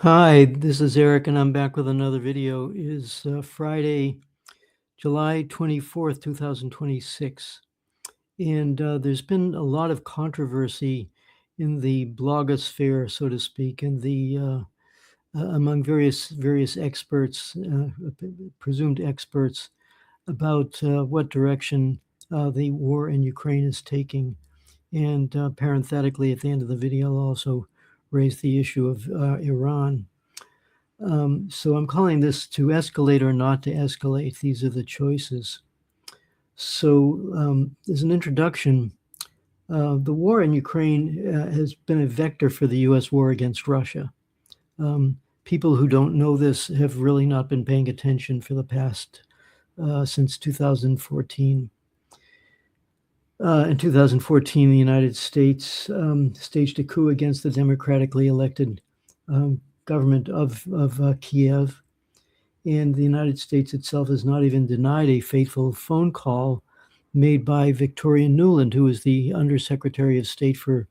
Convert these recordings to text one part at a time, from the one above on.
Hi, this is Eric, and I'm back with another video. It is Friday, July 24th, 2026. And there's been a lot of controversy in the blogosphere, so to speak, and among various experts, presumed experts, about what direction the war in Ukraine is taking. And parenthetically, at the end of the video, I'll also raise the issue of Iran. So I'm calling this to escalate or not to escalate. These are the choices. So as an introduction, the war in Ukraine has been a vector for the U.S. war against Russia. People who don't know this have really not been paying attention for the past, since 2014. In 2014, the United States staged a coup against the democratically elected government of Kiev. And the United States itself has not even denied a fateful phone call made by Victoria Nuland, who is the Undersecretary of State for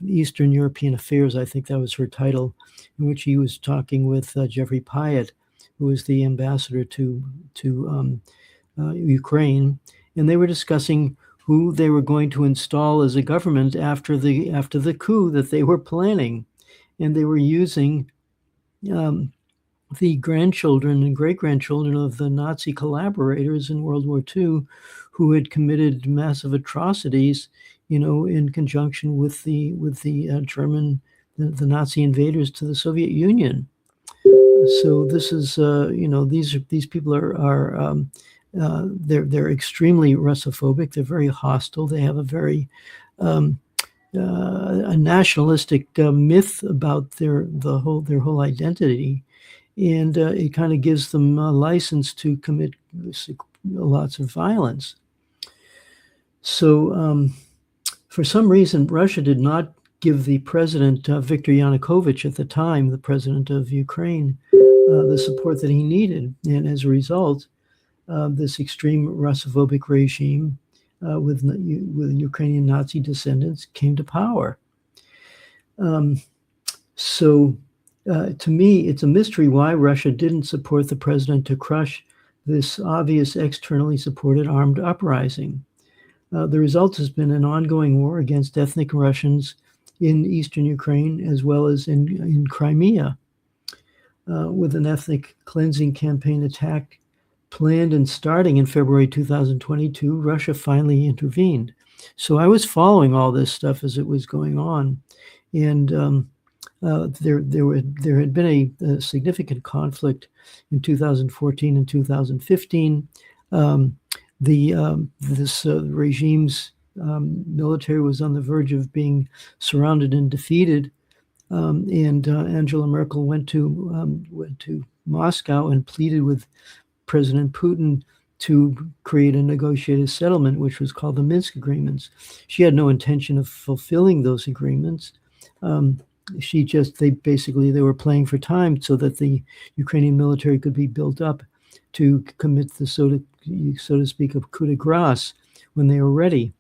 Eastern European Affairs. I think that was her title, in which he was talking with Jeffrey Pyatt, who is the ambassador to Ukraine, and they were discussing who they were going to install as a government after the coup that they were planning, and they were using the grandchildren and great-grandchildren of the Nazi collaborators in World War II who had committed massive atrocities, in conjunction with the German, the Nazi invaders to the Soviet Union. So this is, these people are they're extremely Russophobic. They're very hostile. They have a very a nationalistic myth about their whole identity. And it kind of gives them a license to commit lots of violence. So for some reason, Russia did not give the president, Viktor Yanukovych at the time, the president of Ukraine, the support that he needed. And as a result, this extreme Russophobic regime with Ukrainian Nazi descendants came to power. To me, it's a mystery why Russia didn't support the president to crush this obvious externally supported armed uprising. The result has been an ongoing war against ethnic Russians in eastern Ukraine as well as in Crimea, with an ethnic cleansing campaign attack planned and starting in February 2022. Russia finally intervened. So I was following all this stuff as it was going on, and there had been a significant conflict in 2014 and 2015. This regime's military was on the verge of being surrounded and defeated, and Angela Merkel went to Moscow and pleaded with President Putin to create a negotiated settlement, which was called the Minsk Agreements. She had no intention of fulfilling those agreements. They were playing for time so that the Ukrainian military could be built up to commit the so to speak, of coup de grace when they were ready.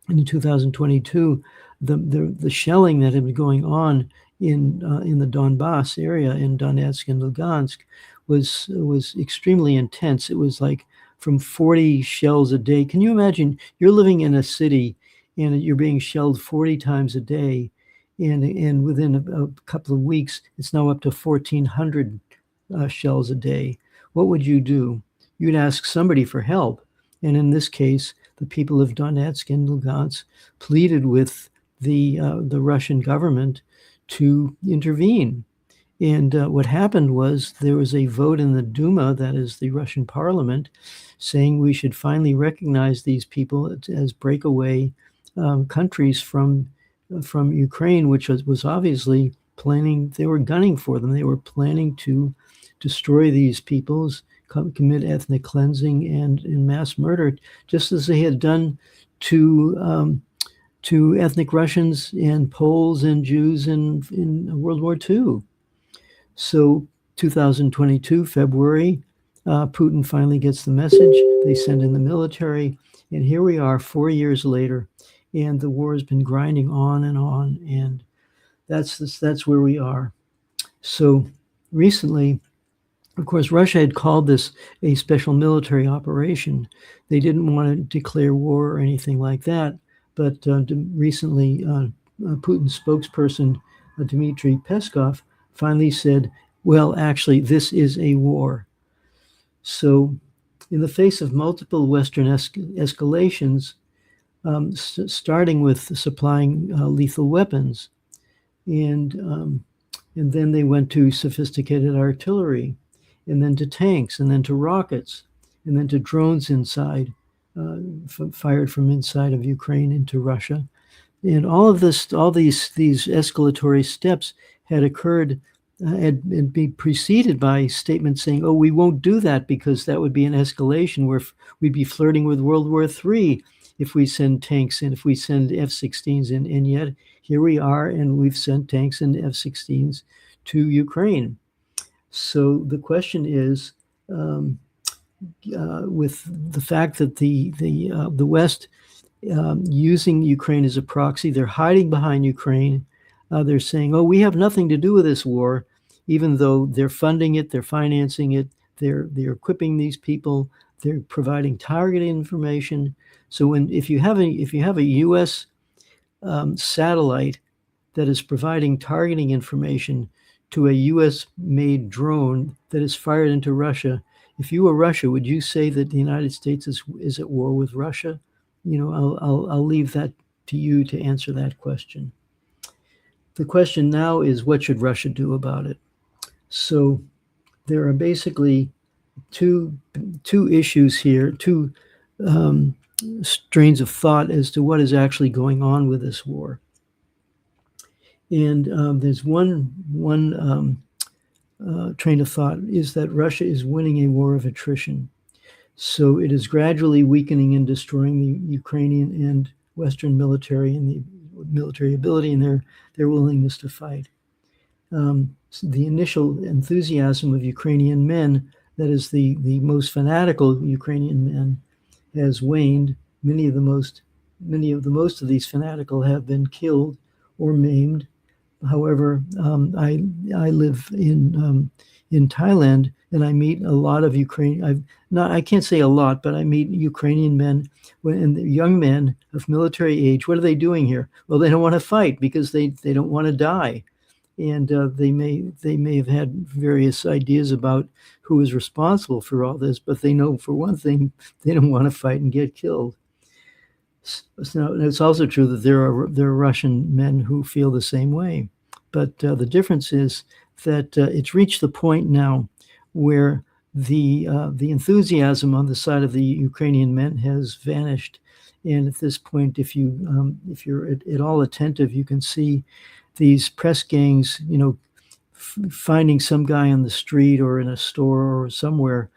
And in 2022, the shelling that had been going on in the Donbass area, in Donetsk and Lugansk, was extremely intense. It was like from 40 shells a day. Can you imagine? You're living in a city and you're being shelled 40 times a day. And within a couple of weeks, it's now up to 1,400 shells a day. What would you do? You'd ask somebody for help. And in this case, the people of Donetsk and Lugansk pleaded with the Russian government to intervene. And what happened was there was a vote in the Duma, that is the Russian parliament, saying we should finally recognize these people as breakaway countries from Ukraine, which was obviously planning. They were gunning for them. They were planning to destroy these peoples, commit ethnic cleansing and mass murder, just as they had done to ethnic Russians and Poles and Jews in World War II. So 2022, February, Putin finally gets the message. They send in the military, and here we are 4 years later, and the war has been grinding on, and that's where we are. So recently, of course, Russia had called this a special military operation. They didn't want to declare war or anything like that. But recently, Putin's spokesperson, Dmitry Peskov, finally said, well, actually, this is a war. So, in the face of multiple Western escalations, starting with supplying lethal weapons, and then they went to sophisticated artillery, and then to tanks, and then to rockets, and then to drones inside, fired from inside of Ukraine into Russia. And all of this, all these escalatory steps had occurred and be preceded by statements saying, "Oh, we won't do that because that would be an escalation where we'd be flirting with World War III if we send tanks in, if we send F-16s in." And yet here we are, and we've sent tanks and F-16s to Ukraine. So the question is, with the fact that the West using Ukraine as a proxy, they're hiding behind Ukraine. They're saying, "Oh, we have nothing to do with this war," even though they're funding it, they're financing it, they're equipping these people, they're providing targeted information. So if you have a U.S. Satellite that is providing targeting information to a U.S.-made drone that is fired into Russia, if you were Russia, would you say that the United States is at war with Russia? I'll leave that to you to answer that question. The question now is, what should Russia do about it? So there are basically two issues here, two strains of thought as to what is actually going on with this war. And there's one train of thought is that Russia is winning a war of attrition. So it is gradually weakening and destroying the Ukrainian and Western military and the military ability and their willingness to fight. The initial enthusiasm of Ukrainian men, that is the most fanatical Ukrainian men, has waned. Many of the most of these fanatical have been killed or maimed. However, I live in Thailand, and I meet a lot of I can't say a lot, but I meet Ukrainian men and young men of military age. What are they doing here? Well, they don't want to fight because they don't want to die. And they may have had various ideas about who is responsible for all this, but they know for one thing, they don't want to fight and get killed. So it's also true that there are Russian men who feel the same way. But the difference is that it's reached the point now where the enthusiasm on the side of the Ukrainian men has vanished. And at this point, if you're at all attentive, you can see these press gangs, finding some guy on the street or in a store or somewhere,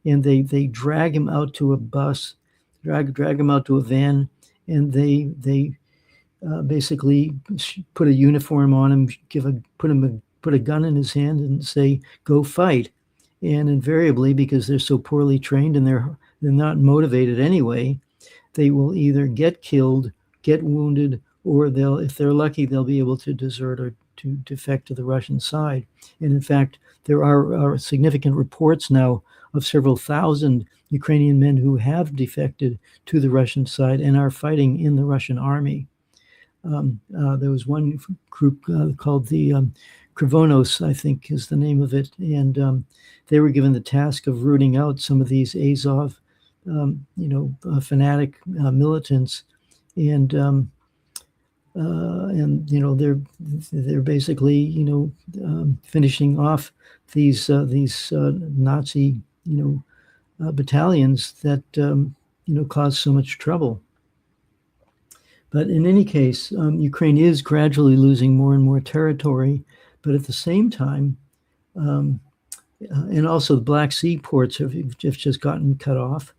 and they drag him out to a bus, drag him out to a van, and they basically put a uniform on him, put a gun in his hand, and say, "Go fight." And invariably, because they're so poorly trained and they're not motivated anyway, they will either get killed, get wounded, or if they're lucky, they'll be able to desert or to defect to the Russian side. And in fact, there are significant reports now of several thousand Ukrainian men who have defected to the Russian side and are fighting in the Russian army. There was one group called the Krivonos, I think is the name of it, and they were given the task of rooting out some of these Azov, fanatic militants, and they're basically finishing off these Nazi battalions that caused so much trouble. But in any case, Ukraine is gradually losing more and more territory, but at the same time, and also the Black Sea ports have just gotten cut off,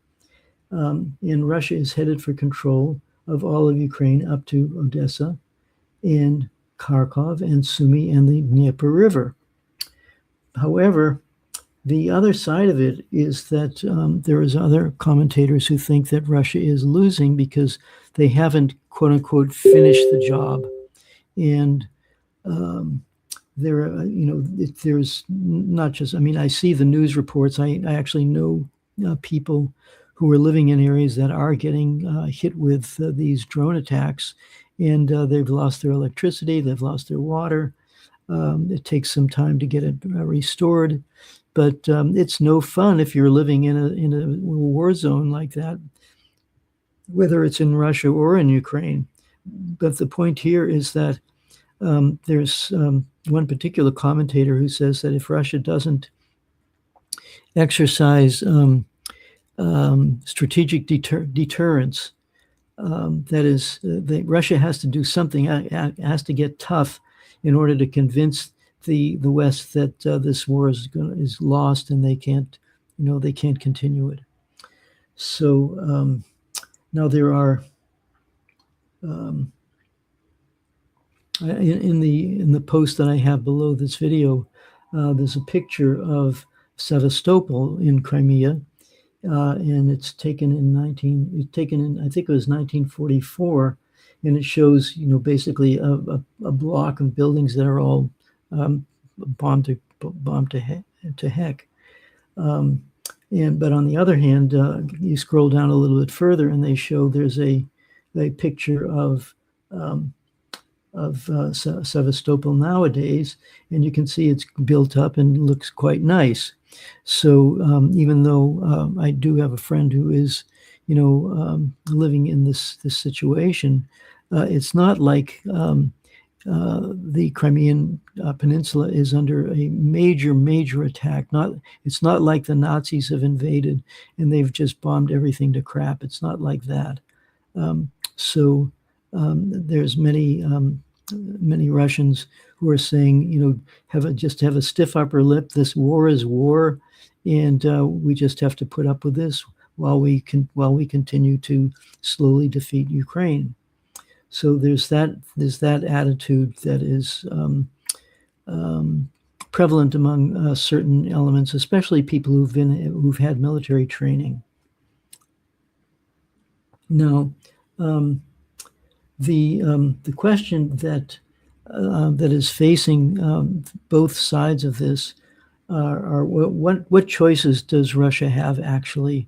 and Russia is headed for control of all of Ukraine up to Odessa and Kharkov and Sumy and the Dnieper River. However, the other side of it is that there is other commentators who think that Russia is losing because they haven't, quote unquote, finished the job. And there are, there's not just, I mean, I see the news reports. I actually know people who are living in areas that are getting hit with these drone attacks, and they've lost their electricity, they've lost their water. It takes some time to get it restored, but it's no fun if you're living in a war zone like that, whether it's in Russia or in Ukraine. But the point here is that there's one particular commentator who says that if Russia doesn't exercise strategic deterrence, that is, Russia has to do something, has to get tough in order to convince the West that this war is lost and they can't continue it. So now there are in the post that I have below this video, there's a picture of Sevastopol in Crimea, and it's taken in I think it was 1944, and it shows basically a block of buildings that are all bombed to heck. But on the other hand, you scroll down a little bit further, and they show there's a picture of Sevastopol nowadays, and you can see it's built up and looks quite nice. So even though I do have a friend who is, living in this situation, it's not like the Crimean Peninsula is under a major attack. It's not like the Nazis have invaded and they've just bombed everything to crap. It's not like that. So there's many Russians who are saying, have a stiff upper lip. This war is war, and we just have to put up with this while we continue to slowly defeat Ukraine. So there's that attitude that is prevalent among certain elements, especially people who've had military training. Now, the question that is facing both sides of this are what choices does Russia have actually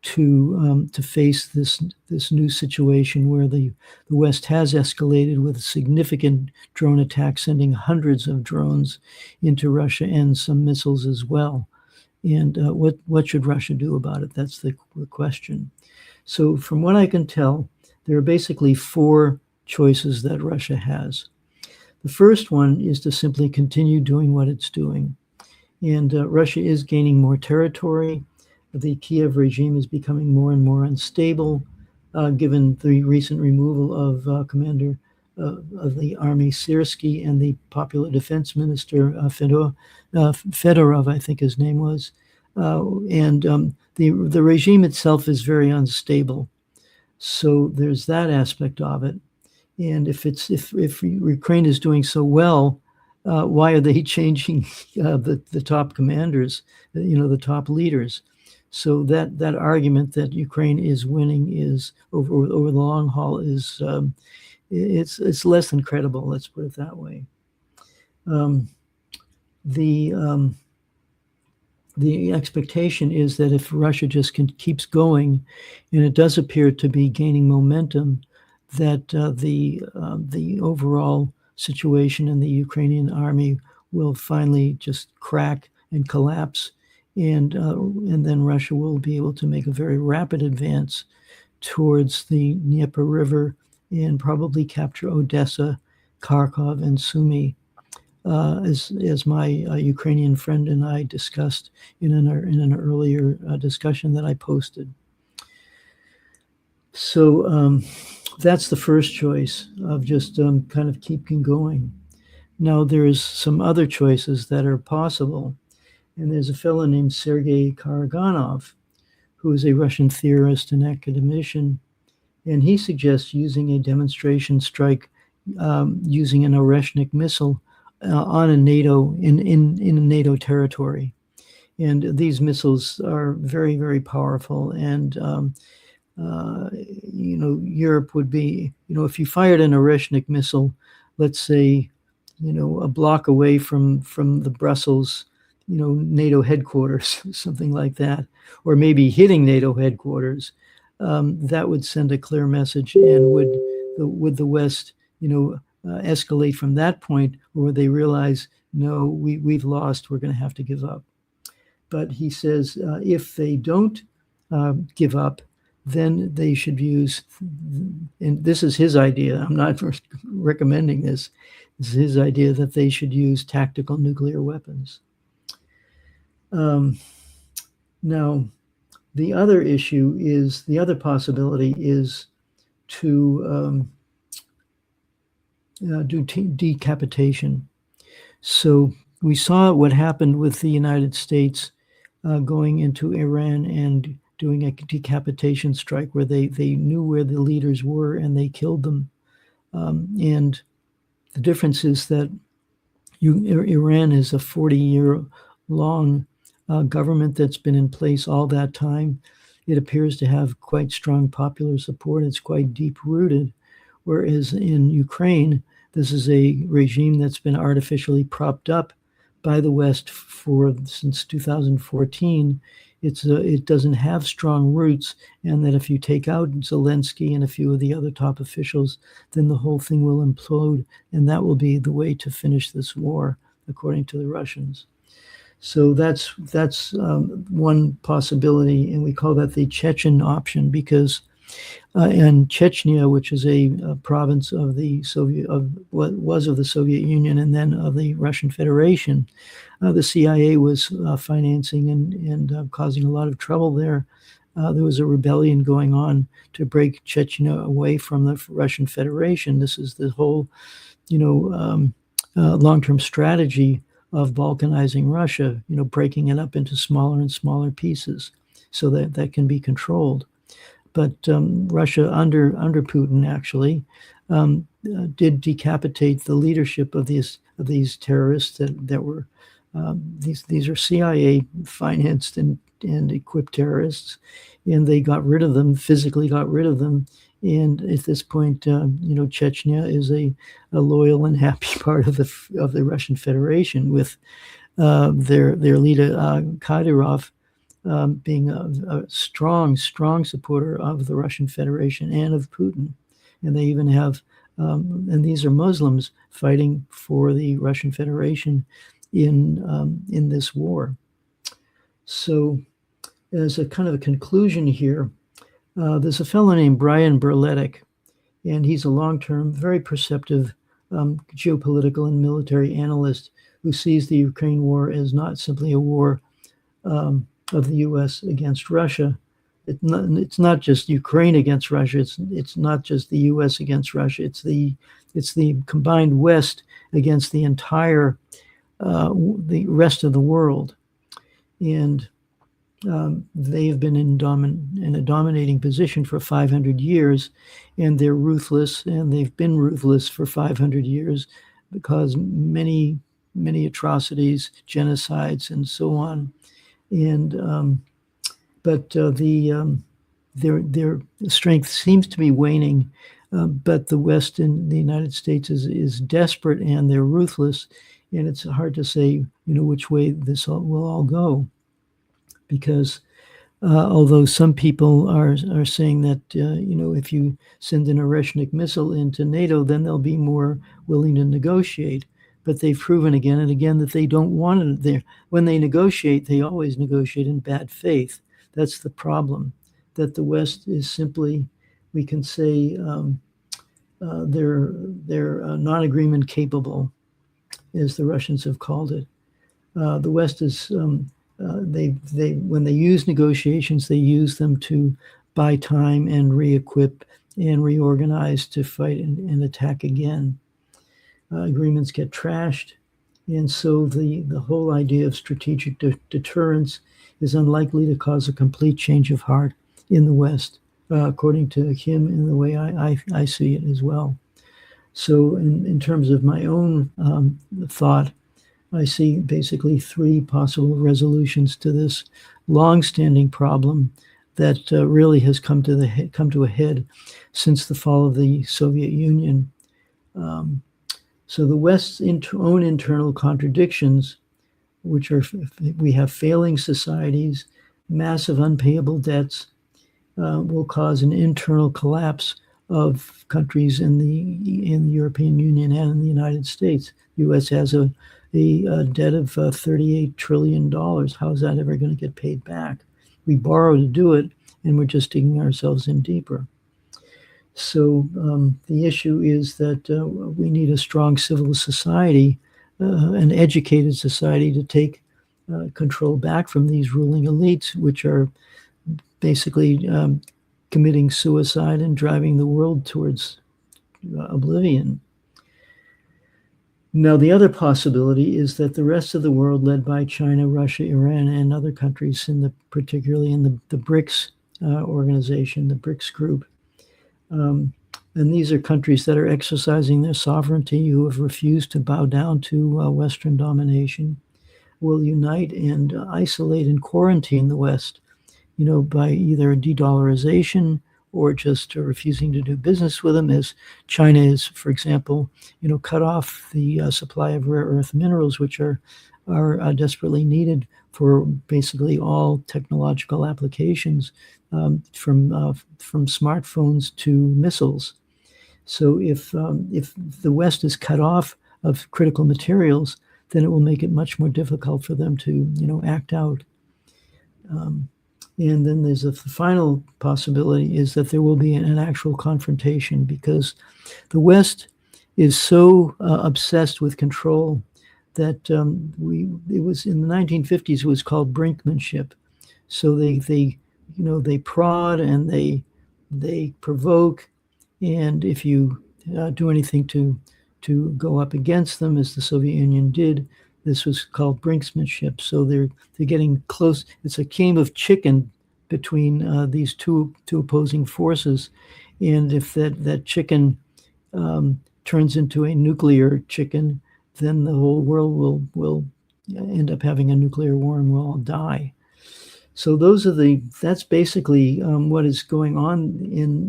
to face this new situation where the West has escalated with significant drone attacks, sending hundreds of drones into Russia and some missiles as well. And what should Russia do about it? That's the question. So from what I can tell, there are basically four choices that Russia has. The first one is to simply continue doing what it's doing. And Russia is gaining more territory. The Kiev regime is becoming more and more unstable, given the recent removal of commander of the army Syrsky and the popular defense minister Fedorov, I think his name was. The regime itself is very unstable. So there's that aspect of it. And if Ukraine is doing so well, why are they changing the top commanders, the top leaders? So that argument that Ukraine is winning is over the long haul is it's less than credible. Let's put it that way. The expectation is that if Russia just keeps going, and it does appear to be gaining momentum, that the overall situation in the Ukrainian army will finally just crack and collapse, and then Russia will be able to make a very rapid advance towards the Dnieper River and probably capture Odessa, Kharkov, and Sumy, as my Ukrainian friend and I discussed in an earlier discussion that I posted. So that's the first choice of just kind of keeping going. Now there's some other choices that are possible. And there's a fellow named Sergei Karaganov, who is a Russian theorist and academician, and he suggests using a demonstration strike using an Oreshnik missile on a NATO in a NATO territory. And these missiles are very, very powerful. And Europe would be, if you fired an Oreshnik missile, let's say, a block away from the Brussels, NATO headquarters, something like that, or maybe hitting NATO headquarters. That would send a clear message, and would the West, escalate from that point, or they realize, no, we've lost, we're going to have to give up. But he says if they don't give up, then they should use, and this is his idea, I'm not recommending this, this is his idea, that they should use tactical nuclear weapons. Now, the other issue is, the other possibility is to do decapitation. So we saw what happened with the United States going into Iran and doing a decapitation strike where they knew where the leaders were and they killed them. And the difference is that Iran is a 40-year-long government that's been in place all that time. It appears to have quite strong popular support. It's quite deep-rooted. Whereas in Ukraine, this is a regime that's been artificially propped up by the West since 2014. It doesn't have strong roots, and that if you take out Zelensky and a few of the other top officials, then the whole thing will implode, and that will be the way to finish this war, according to the Russians. So that's one possibility, and we call that the Chechen option, because and Chechnya, which is a province of the what was of the Soviet Union and then of the Russian Federation, the CIA was financing and causing a lot of trouble there. There was a rebellion going on to break Chechnya away from the Russian Federation. This is the whole, long-term strategy of balkanizing Russia, breaking it up into smaller and smaller pieces so that can be controlled. But Russia under Putin actually did decapitate the leadership of these terrorists that were these are CIA financed and equipped terrorists, and they got rid of them, physically got rid of them. And at this point, Chechnya is a loyal and happy part of the Russian Federation, with their leader Kadyrov being a strong supporter of the Russian Federation and of Putin. And they even have, and these are Muslims fighting for the Russian Federation in this war. So as a kind of a conclusion here, there's a fellow named Brian Berletic, and he's a long-term, very perceptive geopolitical and military analyst who sees the Ukraine war as not simply a war of the U.S. against Russia. It's not just Ukraine against Russia. It's not just the U.S. against Russia. It's the combined West against the entire the rest of the world, and they have been in a dominating position for 500 years, and they're ruthless, and they've been ruthless for 500 years because many atrocities, genocides, and so on. And but their strength seems to be waning, but the West and the United States is desperate, and they're ruthless, and it's hard to say which way this will all go, because although some people are saying that if you send an Oreshnik missile into NATO, then they'll be more willing to negotiate. But they've proven again and again that they don't want it there. When they negotiate, they always negotiate in bad faith. That's the problem, that the West is simply, we can say, they're non-agreement capable, as the Russians have called it. The West is, when they use negotiations, they use them to buy time and re-equip and reorganize to fight and attack again. Agreements get trashed, and so the whole idea of strategic deterrence is unlikely to cause a complete change of heart in the West, according to him, in the way I see it as well. So in terms of my own thought, I see basically three possible resolutions to this long-standing problem that really has come to a head since the fall of the Soviet Union. So the West's own internal contradictions, which are we have failing societies, massive unpayable debts, will cause an internal collapse of countries in the European Union and in the United States. The U.S. has a debt of $38 trillion. How is that ever going to get paid back? We borrow to do it, and we're just digging ourselves in deeper. So the issue is that we need a strong civil society, an educated society to take control back from these ruling elites, which are basically committing suicide and driving the world towards oblivion. Now, the other possibility is that the rest of the world, led by China, Russia, Iran, and other countries, particularly in the BRICS organization, the BRICS group, and these are countries that are exercising their sovereignty, who have refused to bow down to Western domination, will unite and isolate and quarantine the West, by either de-dollarization or just refusing to do business with them, as China is, for example, cut off the supply of rare earth minerals, which are desperately needed for basically all technological applications, from smartphones to missiles. So if the West is cut off of critical materials, then it will make it much more difficult for them to act out. And then there's the final possibility is that there will be an actual confrontation, because the West is so obsessed with control that it was in the 1950s, it was called brinkmanship. So they prod and they provoke, and if you do anything to go up against them, as the Soviet Union did, this was called brinksmanship. So they're getting close. It's a game of chicken between these two opposing forces, and if that chicken turns into a nuclear chicken, then the whole world will end up having a nuclear war, and we'll all die. So that's basically what is going on in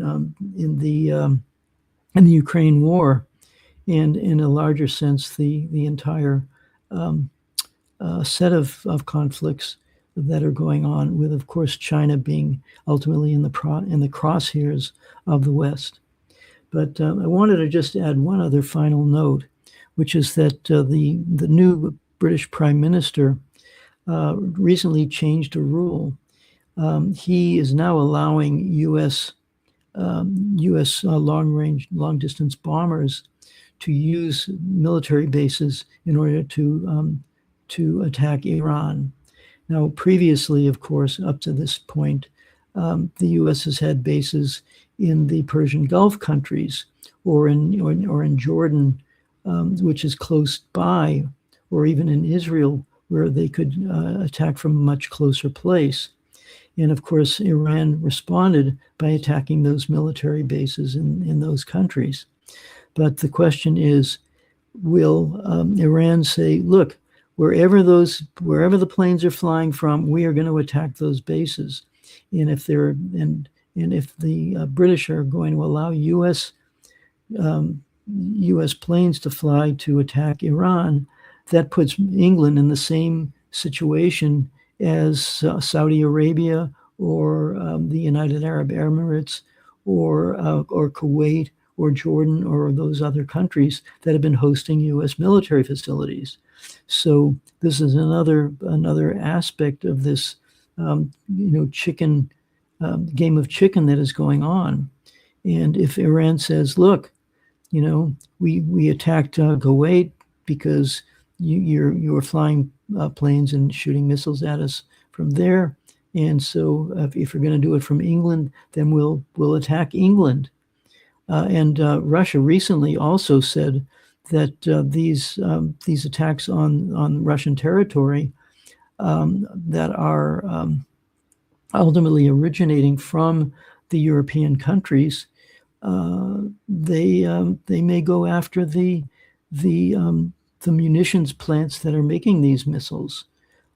the Ukraine war, and in a larger sense, the entire set of conflicts that are going on, with, of course, China being ultimately in the crosshairs of the West. But I wanted to just add one other final note, which is that the new British Prime Minister recently changed a rule. He is now allowing U.S. Long distance bombers to use military bases in order to attack Iran. Now, previously, of course, up to this point, the U.S. has had bases in the Persian Gulf countries, or in Jordan, which is close by, or even in Israel, where they could attack from a much closer place. And of course, Iran responded by attacking those military bases in those countries. But the question is, will Iran say, look, wherever the planes are flying from, we are going to attack those bases? And if if the British are going to allow U.S. planes to fly to attack Iran, that puts England in the same situation as Saudi Arabia, or the United Arab Emirates, or Kuwait, or Jordan, or those other countries that have been hosting U.S. military facilities. So this is another aspect of this chicken game of chicken that is going on. And if Iran says, look, we attacked Kuwait because you were flying planes and shooting missiles at us from there, and so if you're going to do it from England, then we'll attack England. And Russia recently also said that these attacks on Russian territory that are ultimately originating from the European countries, they may go after the munitions plants that are making these missiles,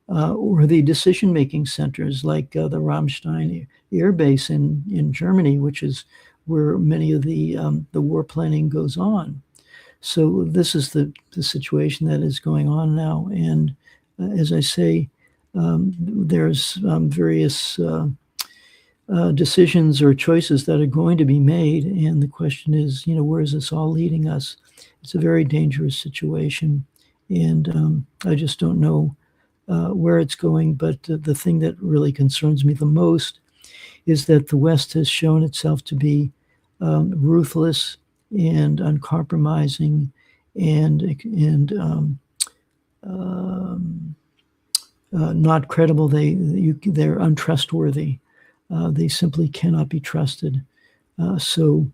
or the decision-making centers like the Ramstein air base in Germany, which is where many of the war planning goes on. So this is the situation that is going on now. And as I say, there's various decisions or choices that are going to be made. And the question is, where is this all leading us? It's a very dangerous situation. And I just don't know where it's going. But the thing that really concerns me the most is that the West has shown itself to be ruthless and uncompromising and um, not credible. They're untrustworthy. They simply cannot be trusted. So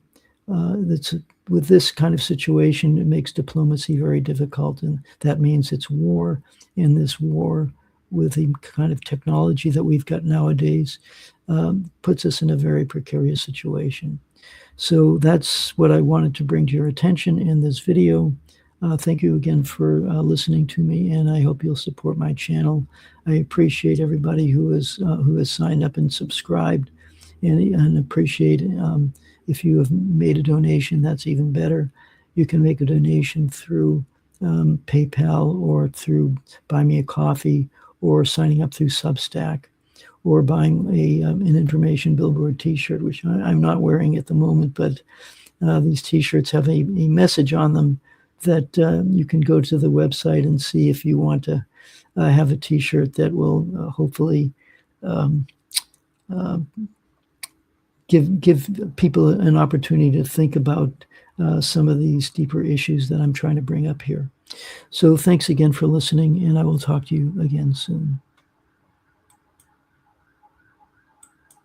that's with this kind of situation, it makes diplomacy very difficult, and that means it's war. And this war, with the kind of technology that we've got nowadays, puts us in a very precarious situation. So that's what I wanted to bring to your attention in this video. Thank you again for listening to me, and I hope you'll support my channel. I appreciate everybody who has signed up and subscribed, and appreciate if you have made a donation. That's even better. You can make a donation through PayPal, or through Buy Me a Coffee, or signing up through Substack, or buying an information billboard T-shirt, which I'm not wearing at the moment, but these T-shirts have a message on them that you can go to the website and see if you want to have a T-shirt that will hopefully give people an opportunity to think about some of these deeper issues that I'm trying to bring up here. So thanks again for listening, and I will talk to you again soon.